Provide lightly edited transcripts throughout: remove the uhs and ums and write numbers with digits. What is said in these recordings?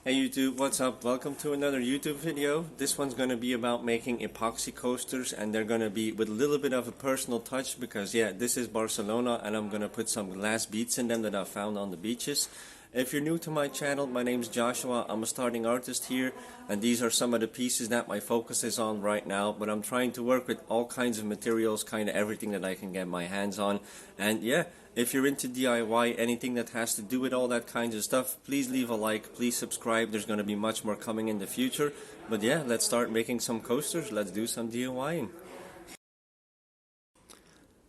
Hey YouTube, what's up? Welcome to another YouTube video. This one's going to be about making epoxy coasters, and they're going to be with a little bit of a personal touch because yeah, this is Barcelona and I'm going to put some glass beads in them that I found on the beaches. If you're new to my channel, my name's Joshua. I'm a starting artist here, and these are some of the pieces that my focus is on right now, but I'm trying to work with all kinds of materials, kind of everything that I can get my hands on. And yeah, if you're into DIY, anything that has to do with all that kinds of stuff, please leave a like, please subscribe. There's going to be much more coming in the future. But yeah, let's start making some coasters. Let's do some DIYing.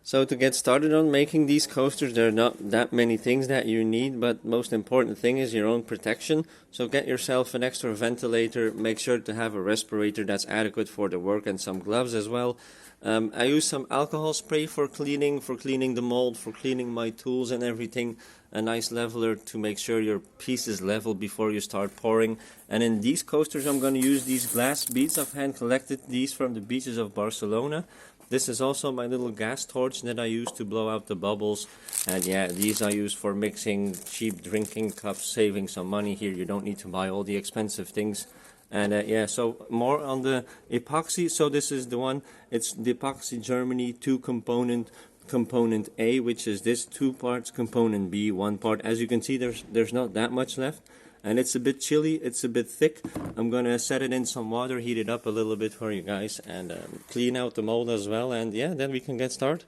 So to get started on making these coasters, there are not that many things that you need, but most important thing is your own protection. So get yourself an extra ventilator, make sure to have a respirator that's adequate for the work, and some gloves as well. I use some alcohol spray for cleaning the mold, for cleaning my tools and everything. A nice leveler to make sure your piece is level before you start pouring. And in these coasters I'm going to use these glass beads. I've hand collected these from the beaches of Barcelona. This is also my little gas torch that I use to blow out the bubbles. And yeah, these I use for mixing cheap drinking cups, saving some money here. You don't need to buy all the expensive things. And yeah, so more on the epoxy. So this is the one, it's the Epoxy Germany 2-component, component A, which is this 2 parts, component B 1 part. As you can see, there's not that much left. And it's a bit chilly, it's a bit thick. I'm gonna set it in some water, heat it up a little bit for you guys, and clean out the mold as well, and yeah, then we can get started.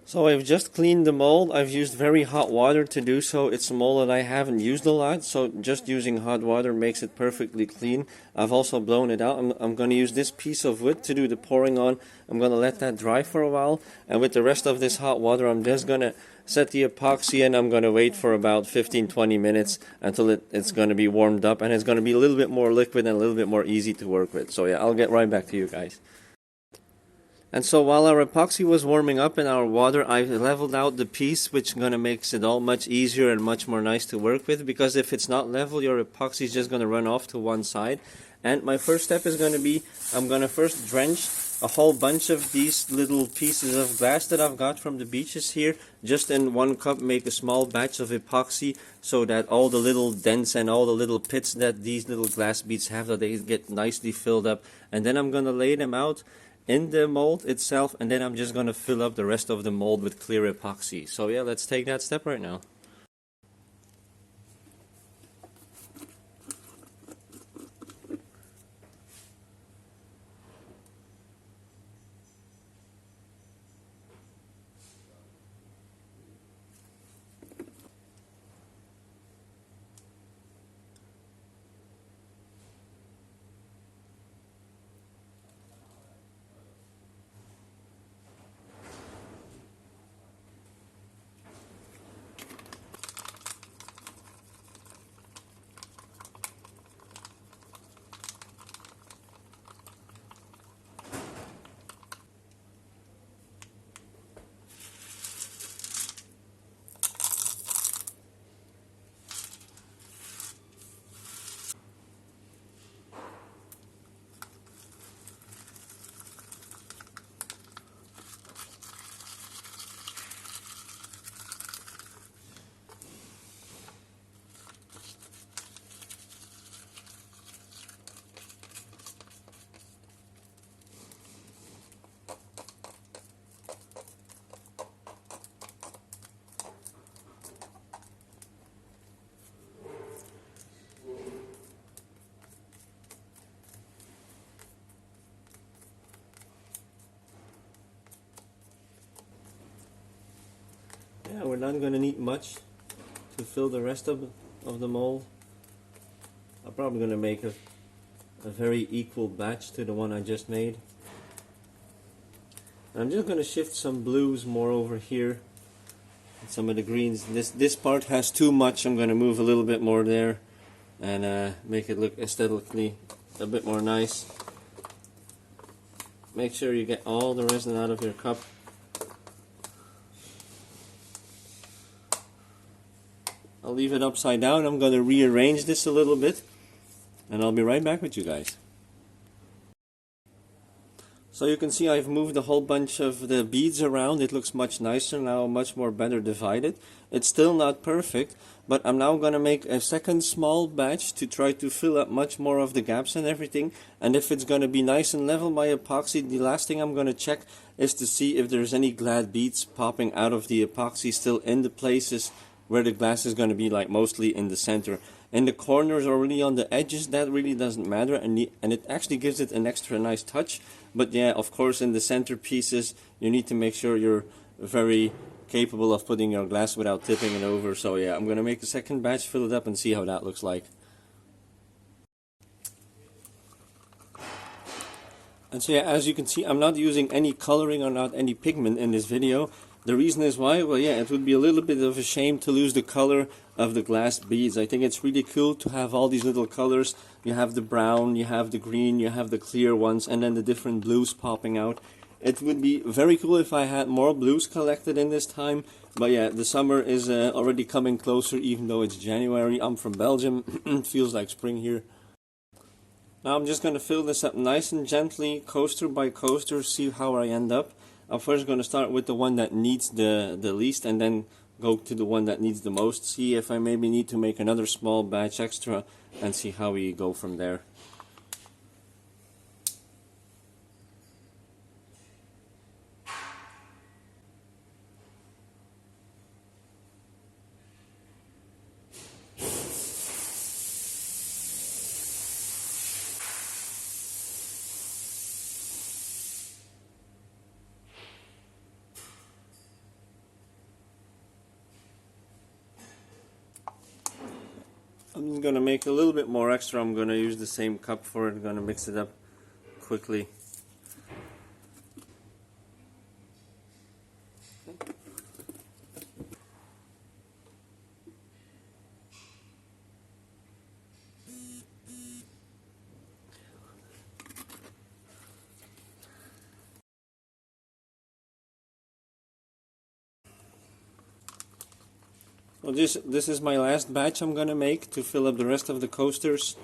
So I've just cleaned the mold. I've used very hot water to do so. It's a mold that I haven't used a lot, so just using hot water makes it perfectly clean. I've also blown it out. I'm going to use this piece of wood to do the pouring on. I'm going to let that dry for a while, and with the rest of this hot water I'm just going to set the epoxy in. I'm going to wait for about 15-20 minutes until it's going to be warmed up, and it's going to be a little bit more liquid and a little bit more easy to work with. So yeah, I'll get right back to you guys. And so while our epoxy was warming up in our water, I leveled out the piece, which gonna makes it all much easier and much more nice to work with, because if it's not level, your epoxy is just gonna run off to one side. And my first step is gonna be, I'm gonna first drench a whole bunch of these little pieces of glass that I've got from the beaches here, just in 1 cup. Make a small batch of epoxy so that all the little dents and all the little pits that these little glass beads have, that they get nicely filled up. And then I'm gonna lay them out in the mold itself, and then I'm just going to fill up the rest of the mold with clear epoxy. So yeah, let's take that step right now. Yeah, we're not going to need much to fill the rest of the mold. I'm probably going to make a very equal batch to the one I just made. And I'm just going to shift some blues more over here, and some of the greens. This part has too much. I'm going to move a little bit more there and make it look aesthetically a bit more nice. Make sure you get all the resin out of your cup. I'll leave it upside down. I'm going to rearrange this a little bit, and I'll be right back with you guys. So you can see I've moved a whole bunch of the beads around. It looks much nicer now, much more better divided. It's still not perfect, but I'm now going to make a second small batch to try to fill up much more of the gaps and everything. And if it's going to be nice and level, my epoxy, the last thing I'm going to check is to see if there's any glad beads popping out of the epoxy still in the places where the glass is going to be, like mostly in the center. In the corners or really on the edges, that really doesn't matter, and it actually gives it an extra nice touch. But yeah, of course, in the center pieces, you need to make sure you're very capable of putting your glass without tipping it over. So yeah, I'm going to make a second batch, fill it up, and see how that looks like. And so yeah, as you can see, I'm not using any coloring or not any pigment in this video. The reason is why, well yeah, it would be a little bit of a shame to lose the color of the glass beads. I think it's really cool to have all these little colors. You have the brown, you have the green, you have the clear ones, and then the different blues popping out. It would be very cool if I had more blues collected in this time. But yeah, the summer is already coming closer, even though it's January. I'm from Belgium. It feels like spring here. Now I'm just going to fill this up nice and gently, coaster by coaster, see how I end up. I'm first going to start with the one that needs the least, and then go to the one that needs the most. See if I maybe need to make another small batch extra, and see how we go from there. I'm just going to make a little bit more extra. I'm going to use the same cup for it. I'm going to mix it up quickly. Well, this is my last batch I'm going to make to fill up the rest of the coasters.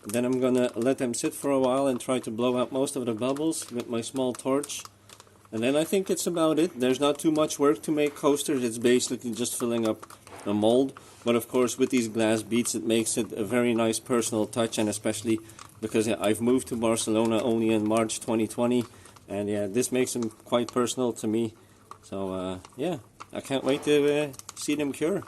Then I'm going to let them sit for a while and try to blow out most of the bubbles with my small torch. And then I think it's about it. There's not too much work to make coasters. It's basically just filling up a mold. But of course, with these glass beads, it makes it a very nice personal touch. And especially because I've moved to Barcelona only in March 2020. And yeah, this makes them quite personal to me. So yeah, I can't wait to see them cure.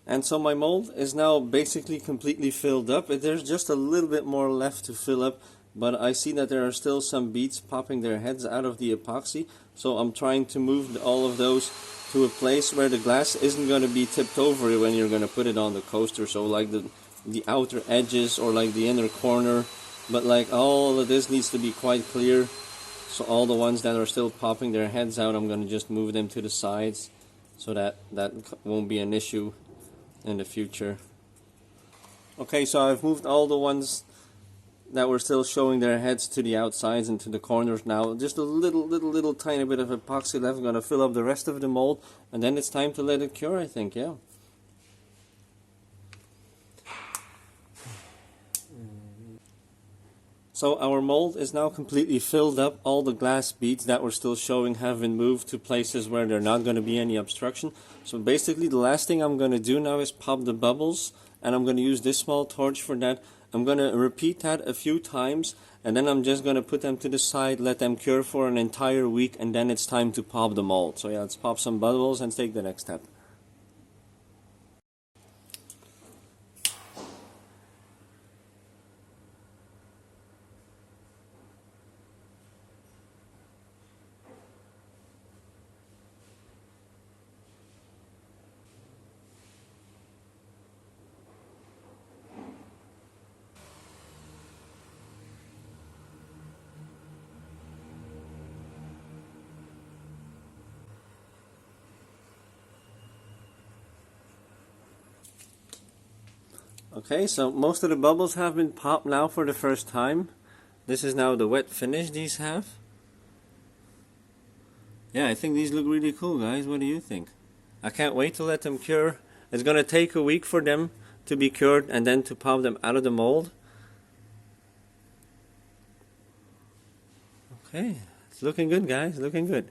And so my mold is now basically completely filled up. There's just a little bit more left to fill up, but I see that there are still some beads popping their heads out of the epoxy. So I'm trying to move all of those to a place where the glass isn't going to be tipped over when you're going to put it on the coaster. So like the outer edges or like the inner corner, but like all of this needs to be quite clear. So all the ones that are still popping their heads out, I'm going to just move them to the sides so that won't be an issue in the future. Okay, so I've moved all the ones that were still showing their heads to the outsides and to the corners now. Just a little tiny bit of epoxy left. I'm going to fill up the rest of the mold, and then it's time to let it cure, I think, yeah. So our mold is now completely filled up. All the glass beads that were still showing have been moved to places where there's not going to be any obstruction. So basically the last thing I'm going to do now is pop the bubbles, and I'm going to use this small torch for that. I'm going to repeat that a few times, and then I'm just going to put them to the side, let them cure for an entire week, and then it's time to pop the mold. So yeah, let's pop some bubbles and take the next step. Okay, so most of the bubbles have been popped now for the first time. This is now the wet finish these have. Yeah, I think these look really cool, guys. What do you think? I can't wait to let them cure. It's gonna take a week for them to be cured and then to pop them out of the mold. Okay, it's looking good, guys, looking good.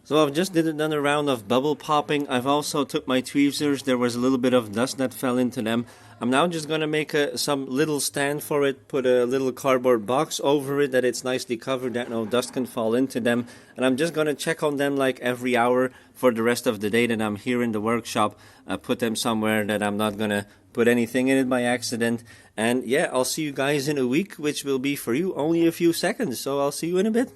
So I've just done a round of bubble popping. I've also took my tweezers. There was a little bit of dust that fell into them. I'm now just going to make some little stand for it, put a little cardboard box over it that it's nicely covered, that no dust can fall into them. And I'm just going to check on them like every hour for the rest of the day that I'm here in the workshop. Put them somewhere that I'm not going to put anything in it by accident. And yeah, I'll see you guys in a week, which will be for you only a few seconds. So I'll see you in a bit.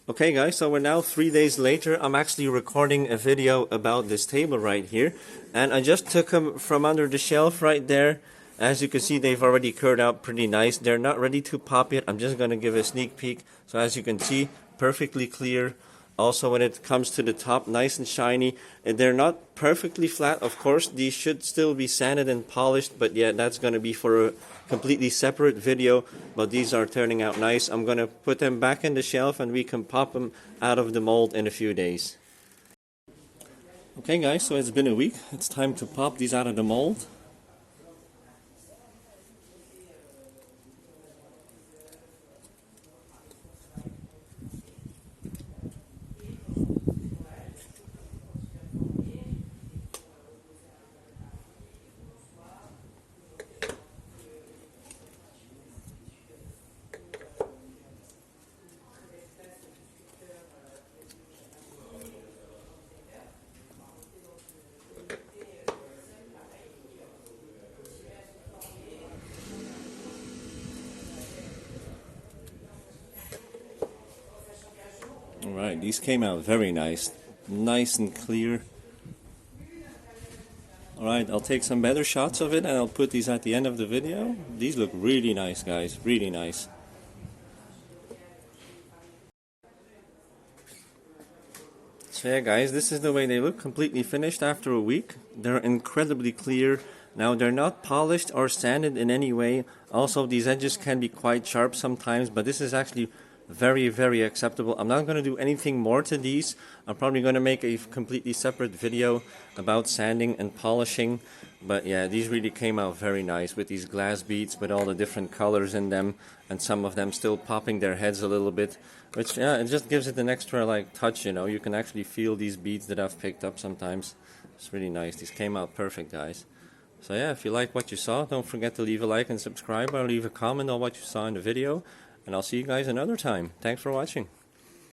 Okay guys, so we're now 3 days later. I'm actually recording a video about this table right here, and I just took them from under the shelf right there. As you can see, they've already cured out pretty nice. They're not ready to pop yet. I'm just going to give a sneak peek. So as you can see, perfectly clear. Also when it comes to the top, nice and shiny. They're not perfectly flat, of course. These should still be sanded and polished, but yeah, that's going to be for a completely separate video. But these are turning out nice. I'm going to put them back in the shelf and we can pop them out of the mold in a few days. Okay guys, so it's been a week. It's time to pop these out of the mold. Alright, these came out very nice. Nice and clear. Alright, I'll take some better shots of it and I'll put these at the end of the video. These look really nice, guys. Really nice. So yeah guys, this is the way they look, completely finished after a week. They're incredibly clear. Now they're not polished or sanded in any way. Also these edges can be quite sharp sometimes, but this is actually very acceptable. I'm not going to do anything more to these. I'm probably going to make a completely separate video about sanding and polishing. But yeah, these really came out very nice with these glass beads with all the different colors in them, and some of them still popping their heads a little bit, which yeah, it just gives it an extra like touch, you know. You can actually feel these beads that I've picked up sometimes. It's really nice. These came out perfect, guys. So yeah, if you like what you saw, don't forget to leave a like and subscribe, or leave a comment on what you saw in the video. And I'll see you guys another time. Thanks for watching.